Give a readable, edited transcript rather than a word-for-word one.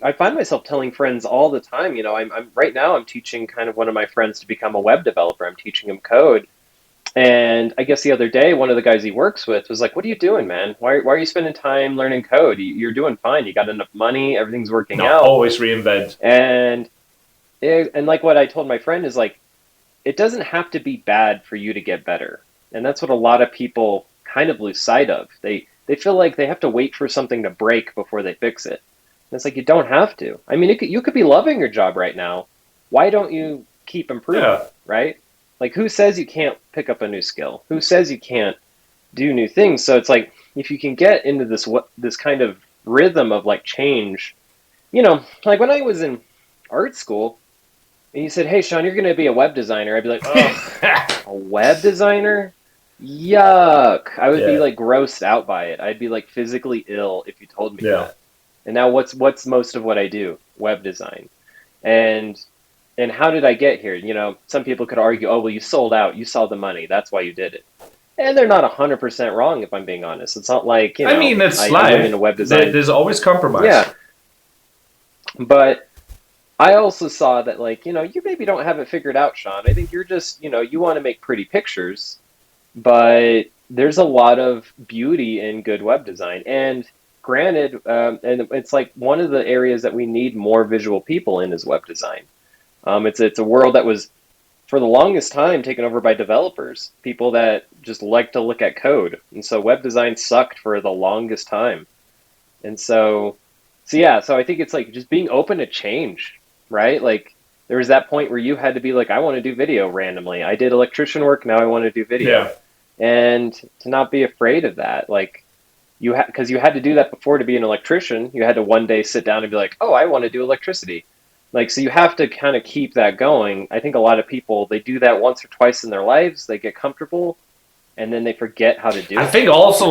I find myself telling friends all the time, I'm right now I'm teaching kind of one of my friends to become a web developer. I'm teaching him code. And I guess the other day, one of the guys he works with was like, "What are you doing, man? Why are you spending time learning code? You're doing fine. You got enough money. Everything's working No, out." always reinvent. And and like what I told my friend is like, it doesn't have to be bad for you to get better. And that's what a lot of people kind of lose sight of. They feel like they have to wait for something to break before they fix it. And it's like you don't have to. I mean, you could be loving your job right now. Why don't you keep improving, Yeah, right? Like who says you can't pick up a new skill? Who says you can't do new things? So it's like if you can get into this kind of rhythm of like change, like when I was in art school and you said, "Hey, Sean, you're going to be a web designer," I'd be like, "Ugh, a web designer? Yuck!" I would be yeah, like grossed out by it. I'd be like physically ill if you told me yeah. that. And now what's most of what I do? Web design. And and how did I get here? Some people could argue, "Oh, well, you sold out. You saw the money. That's why you did it." And they're not 100% wrong if I'm being honest. It's not like, I mean, it's I went into life. web design. There's always compromise. Yeah, but I also saw that, like, you maybe don't have it figured out, Sean. I think you're just, you want to make pretty pictures, but there's a lot of beauty in good web design. And granted, and it's like one of the areas that we need more visual people in is web design. It's a world that was for the longest time taken over by developers, people that just like to look at code, and so web design sucked for the longest time. And so yeah, so I think it's like just being open to change, right? Like there was that point where you had to be like, I want to do video randomly. I did electrician work, now I want to do video. Yeah. And to not be afraid of that, like because you had to do that before to be an electrician. You had to one day sit down and be like, oh, I want to do electricity. Like, so you have to kind of keep that going. I think a lot of people, they do that once or twice in their lives, they get comfortable, and then they forget how to do I it. think also